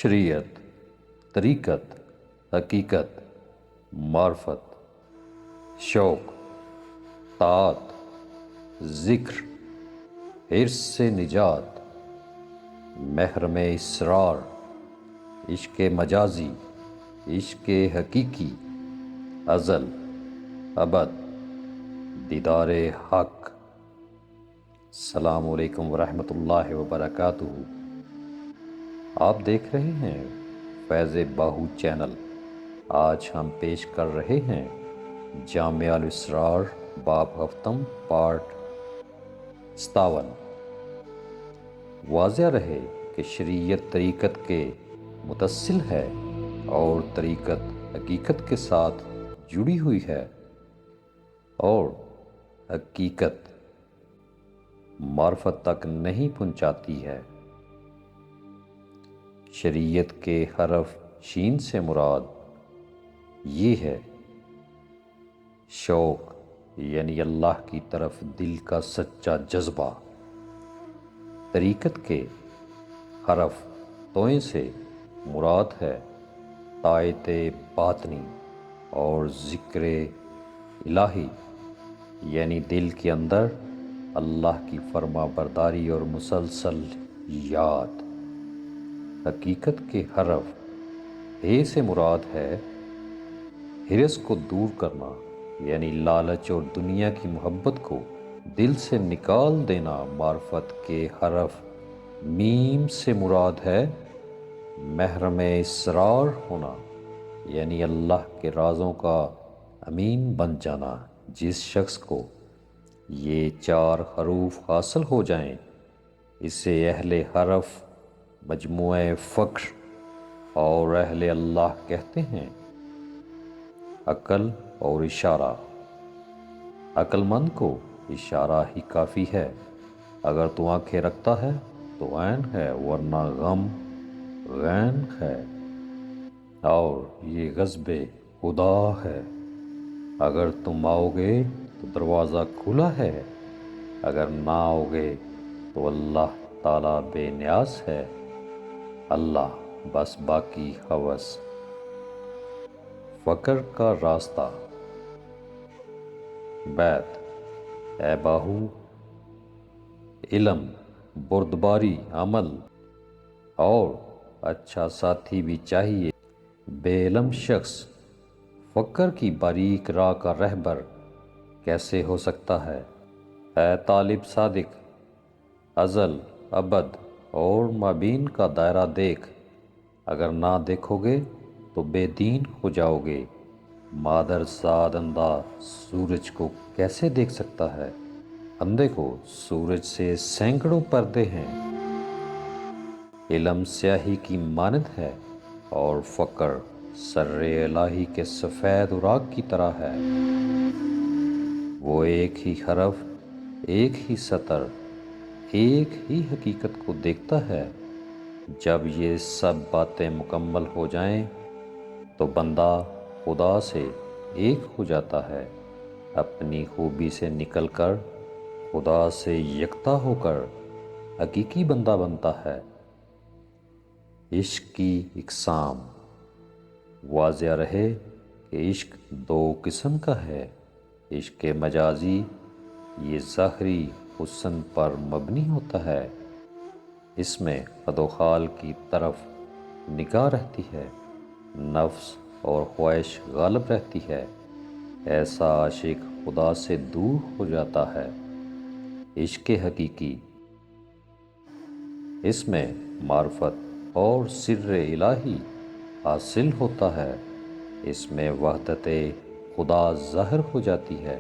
شریعت، طریقت، حقیقت، معرفت، شوق، طاعت، ذکر، حرص سے نجات، محرم اسرار، عشق مجازی، عشق حقیقی، ازل، ابد، دیدار حق۔ السلام علیکم ورحمۃ اللہ وبرکاتہ۔ آپ دیکھ رہے ہیں فیض باہو چینل۔ آج ہم پیش کر رہے ہیں جامع الاسرار باب ہفتم پارٹ 57۔ واضح رہے کہ شریعت طریقت کے متصل ہے اور طریقت حقیقت کے ساتھ جڑی ہوئی ہے، اور حقیقت معرفت تک نہیں پہنچاتی ہے۔ شریعت کے حرف شین سے مراد یہ ہے شوق، یعنی اللہ کی طرف دل کا سچا جذبہ۔ طریقت کے حرف توئیں سے مراد ہے طاعت باطنی اور ذکر الہی، یعنی دل کے اندر اللہ کی فرما برداری اور مسلسل یاد۔ حقیقت کے حرف ہے سے مراد ہے حرص کو دور کرنا، یعنی لالچ اور دنیا کی محبت کو دل سے نکال دینا۔ معرفت کے حرف میم سے مراد ہے محرم اسرار ہونا، یعنی اللہ کے رازوں کا امین بن جانا۔ جس شخص کو یہ 4 حروف حاصل ہو جائیں اسے اہل حرف، مجموعہ فخر اور اہل اللہ کہتے ہیں۔ عقل اور اشارہ۔ عقل مند کو اشارہ ہی کافی ہے۔ اگر تو آنکھیں رکھتا ہے تو عین ہے، ورنہ غم غین ہے، اور یہ غضب خدا ہے۔ اگر تم آؤ گے تو دروازہ کھلا ہے، اگر نہ آؤ گے تو اللہ تعالیٰ بے نیاز ہے۔ اللہ بس باقی ہوس۔ فقر کا راستہ۔ بیت: اے باہو، علم، بردباری، عمل اور اچھا ساتھی بھی چاہیے۔ بے علم شخص فقر کی باریک راہ کا رہبر کیسے ہو سکتا ہے؟ اے طالب صادق، ازل، ابد اور مابین کا دائرہ دیکھ۔ اگر نہ دیکھو گے تو بے دین ہو جاؤ گے۔ مادر زاد اندھا سورج کو کیسے دیکھ سکتا ہے؟ اندھے کو سورج سے سینکڑوں پردے ہیں۔ علم سیاہی کی مانند ہے اور فقر سر الہی کے سفید اراغ کی طرح ہے۔ وہ ایک ہی حرف، ایک ہی سطر، ایک ہی حقیقت کو دیکھتا ہے۔ جب یہ سب باتیں مکمل ہو جائیں تو بندہ خدا سے ایک ہو جاتا ہے، اپنی خوبی سے نکل کر خدا سے یکتا ہو کر حقیقی بندہ بنتا ہے۔ عشق کی اقسام۔ واضح رہے کہ عشق 2 قسم کا ہے۔ عشق مجازی، یہ ظاہری حسن پر مبنی ہوتا ہے، اس میں خد و خال کی طرف نگاہ رہتی ہے، نفس اور خواہش غالب رہتی ہے۔ ایسا عاشق خدا سے دور ہو جاتا ہے۔ عشق حقیقی، اس میں معرفت اور سر الہی حاصل ہوتا ہے، اس میں وحدت خدا ظاہر ہو جاتی ہے،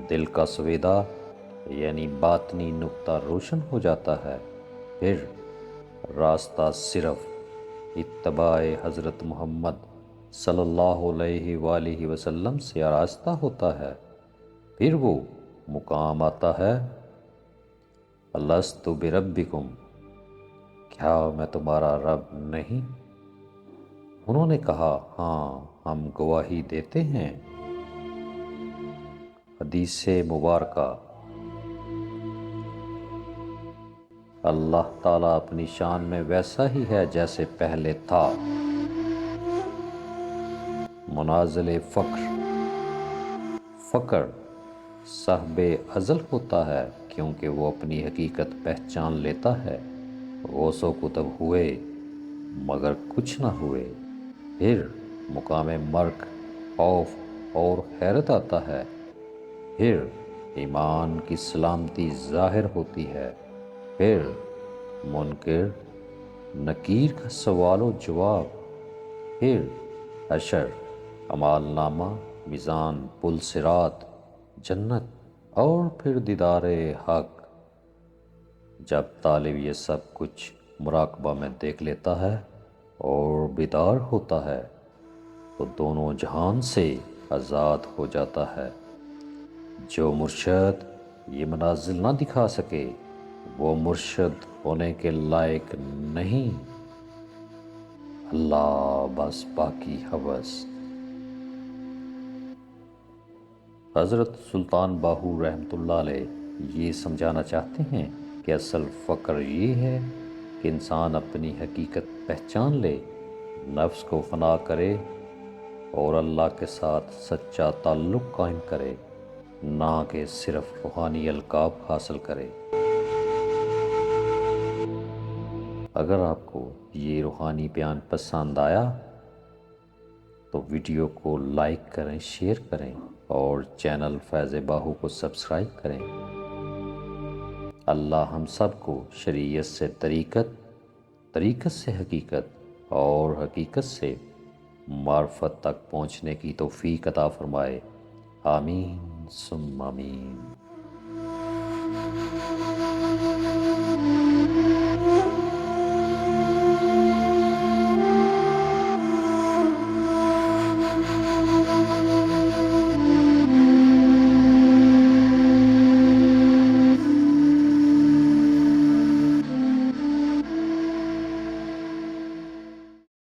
دل کا سویدہ یعنی باطنی نقطہ روشن ہو جاتا ہے۔ پھر راستہ صرف اتباع حضرت محمد صلی اللہ علیہ وآلہ وسلم سے آراستہ ہوتا ہے۔ پھر وہ مقام آتا ہے الست بربکم، کیا میں تمہارا رب نہیں؟ انہوں نے کہا ہاں، ہم گواہی دیتے ہیں۔ حدیث مبارکہ۔ اللہ تعالیٰ اپنی شان میں ویسا ہی ہے جیسے پہلے تھا۔ منازل فقر، فقر صاحب ازل ہوتا ہے کیونکہ وہ اپنی حقیقت پہچان لیتا ہے۔ غوث و کتب ہوئے مگر کچھ نہ ہوئے۔ پھر مقام مرگ، خوف اور حیرت آتا ہے۔ پھر ایمان کی سلامتی ظاہر ہوتی ہے۔ پھر منکر نکیر کا سوال و جواب۔ پھر حشر، اعمال نامہ، میزان، پل صراط، جنت، اور پھر دیدار حق۔ جب طالب یہ سب کچھ مراقبہ میں دیکھ لیتا ہے اور بیدار ہوتا ہے تو دونوں جہان سے آزاد ہو جاتا ہے۔ جو مرشد یہ منازل نہ دکھا سکے وہ مرشد ہونے کے لائق نہیں۔ اللہ بس باقی ہوس۔ حضرت سلطان باہو رحمۃ اللہ علیہ یہ سمجھانا چاہتے ہیں کہ اصل فقر یہ ہے کہ انسان اپنی حقیقت پہچان لے، نفس کو فنا کرے اور اللہ کے ساتھ سچا تعلق قائم کرے، نہ کہ صرف روحانی القاب حاصل کرے۔ اگر آپ کو یہ روحانی بیان پسند آیا تو ویڈیو کو لائک کریں، شیئر کریں اور چینل فیض باہو کو سبسکرائب کریں۔ اللہ ہم سب کو شریعت سے طریقت، طریقت سے حقیقت اور حقیقت سے معرفت تک پہنچنے کی توفیق عطا فرمائے۔ آمین ثم آمین۔